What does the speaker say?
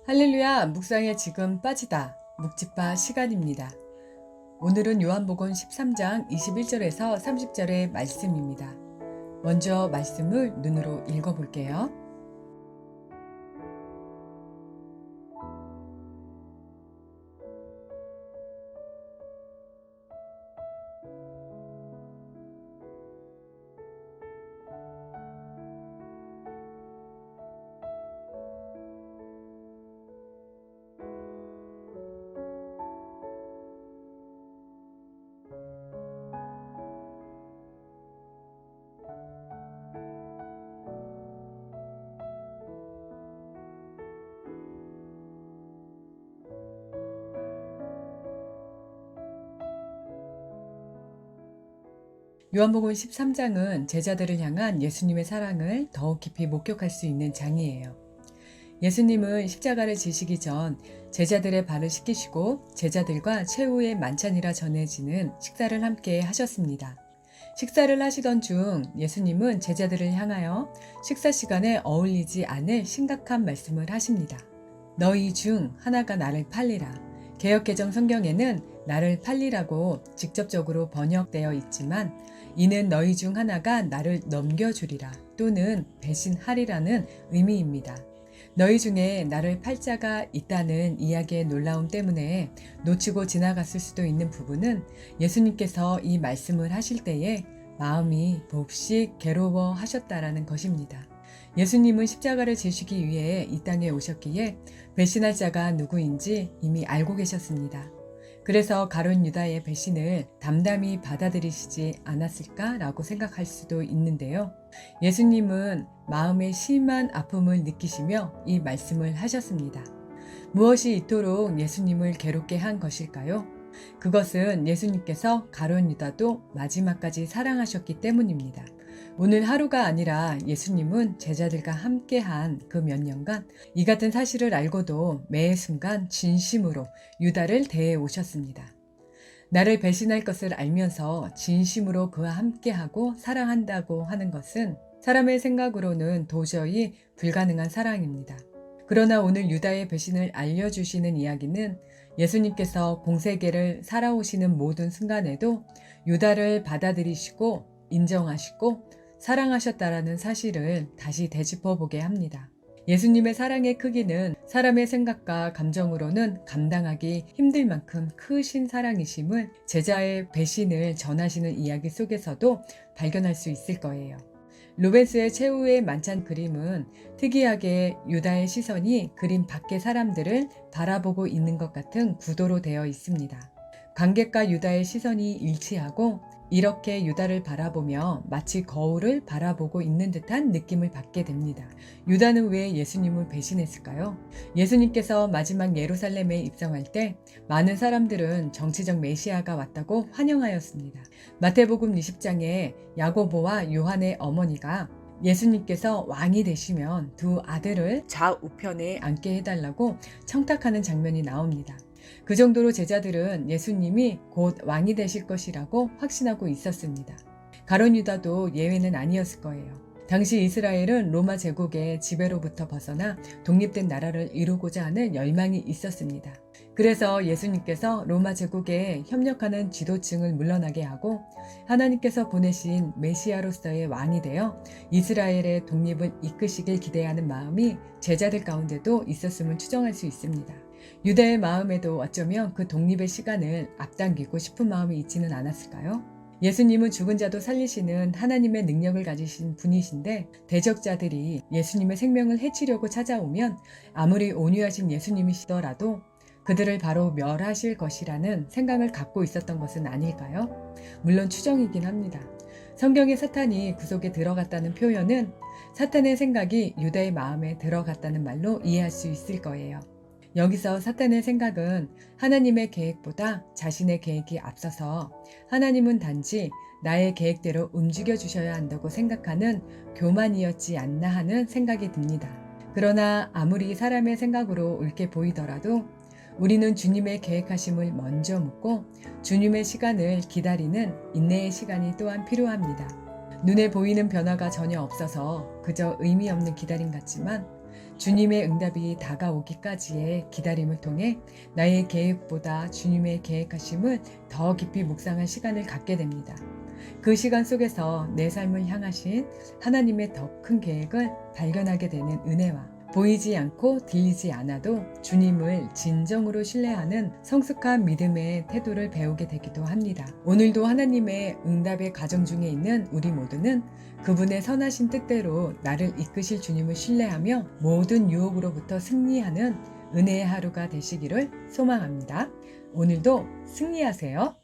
할렐루야, 묵상에 지금 빠지다. 묵집바 시간입니다. 오늘은 요한복음 13장 21절에서 30절의 말씀입니다. 먼저 말씀을 눈으로 읽어볼게요. 요한복음 13장은 제자들을 향한 예수님의 사랑을 더욱 깊이 목격할 수 있는 장이에요. 예수님은 십자가를 지시기 전 제자들의 발을 씻기시고 제자들과 최후의 만찬이라 전해지는 식사를 함께 하셨습니다. 식사를 하시던 중 예수님은 제자들을 향하여 식사 시간에 어울리지 않을 심각한 말씀을 하십니다. 너희 중 하나가 나를 팔리라. 개역개정 성경에는 나를 팔리라고 직접적으로 번역되어 있지만 이는 너희 중 하나가 나를 넘겨주리라 또는 배신하리라는 의미입니다. 너희 중에 나를 팔 자가 있다는 이야기의 놀라움 때문에 놓치고 지나갔을 수도 있는 부분은 예수님께서 이 말씀을 하실 때에 마음이 몹시 괴로워하셨다라는 것입니다. 예수님은 십자가를 지시기 위해 이 땅에 오셨기에 배신할 자가 누구인지 이미 알고 계셨습니다. 그래서 가룟 유다의 배신을 담담히 받아들이시지 않았을까라고 생각할 수도 있는데요. 예수님은 마음의 심한 아픔을 느끼시며 이 말씀을 하셨습니다. 무엇이 이토록 예수님을 괴롭게 한 것일까요? 그것은 예수님께서 가룟 유다도 마지막까지 사랑하셨기 때문입니다. 오늘 하루가 아니라 예수님은 제자들과 함께한 그 몇 년간 이 같은 사실을 알고도 매 순간 진심으로 유다를 대해 오셨습니다. 나를 배신할 것을 알면서 진심으로 그와 함께하고 사랑한다고 하는 것은 사람의 생각으로는 도저히 불가능한 사랑입니다. 그러나 오늘 유다의 배신을 알려주시는 이야기는 예수님께서 공세계를 살아오시는 모든 순간에도 유다를 받아들이시고 인정하시고 사랑하셨다라는 사실을 다시 되짚어보게 합니다. 예수님의 사랑의 크기는 사람의 생각과 감정으로는 감당하기 힘들 만큼 크신 사랑이심을 제자의 배신을 전하시는 이야기 속에서도 발견할 수 있을 거예요. 루벤스의 최후의 만찬 그림은 특이하게 유다의 시선이 그림 밖의 사람들을 바라보고 있는 것 같은 구도로 되어 있습니다. 관객과 유다의 시선이 일치하고 이렇게 유다를 바라보며 마치 거울을 바라보고 있는 듯한 느낌을 받게 됩니다. 유다는 왜 예수님을 배신했을까요? 예수님께서 마지막 예루살렘에 입성할 때 많은 사람들은 정치적 메시아가 왔다고 환영하였습니다. 마태복음 20장에 야고보와 요한의 어머니가 예수님께서 왕이 되시면 두 아들을 좌우편에 앉게 해달라고 청탁하는 장면이 나옵니다. 그 정도로 제자들은 예수님이 곧 왕이 되실 것이라고 확신하고 있었습니다. 가룟 유다도 예외는 아니었을 거예요. 당시 이스라엘은 로마 제국의 지배로부터 벗어나 독립된 나라를 이루고자 하는 열망이 있었습니다. 그래서 예수님께서 로마 제국에 협력하는 지도층을 물러나게 하고 하나님께서 보내신 메시아로서의 왕이 되어 이스라엘의 독립을 이끄시길 기대하는 마음이 제자들 가운데도 있었음을 추정할 수 있습니다. 유다의 마음에도 어쩌면 그 독립의 시간을 앞당기고 싶은 마음이 있지는 않았을까요? 예수님은 죽은 자도 살리시는 하나님의 능력을 가지신 분이신데 대적자들이 예수님의 생명을 해치려고 찾아오면 아무리 온유하신 예수님이시더라도 그들을 바로 멸하실 것이라는 생각을 갖고 있었던 것은 아닐까요? 물론 추정이긴 합니다. 성경에 사탄이 구속에 들어갔다는 표현은 사탄의 생각이 유다의 마음에 들어갔다는 말로 이해할 수 있을 거예요. 여기서 사탄의 생각은 하나님의 계획보다 자신의 계획이 앞서서 하나님은 단지 나의 계획대로 움직여 주셔야 한다고 생각하는 교만이었지 않나 하는 생각이 듭니다. 그러나 아무리 사람의 생각으로 옳게 보이더라도 우리는 주님의 계획하심을 먼저 묻고 주님의 시간을 기다리는 인내의 시간이 또한 필요합니다. 눈에 보이는 변화가 전혀 없어서 그저 의미 없는 기다림 같지만 주님의 응답이 다가오기까지의 기다림을 통해 나의 계획보다 주님의 계획하심을 더 깊이 묵상할 시간을 갖게 됩니다. 그 시간 속에서 내 삶을 향하신 하나님의 더 큰 계획을 발견하게 되는 은혜와 보이지 않고 들리지 않아도 주님을 진정으로 신뢰하는 성숙한 믿음의 태도를 배우게 되기도 합니다. 오늘도 하나님의 응답의 과정 중에 있는 우리 모두는 그분의 선하신 뜻대로 나를 이끄실 주님을 신뢰하며 모든 유혹으로부터 승리하는 은혜의 하루가 되시기를 소망합니다. 오늘도 승리하세요.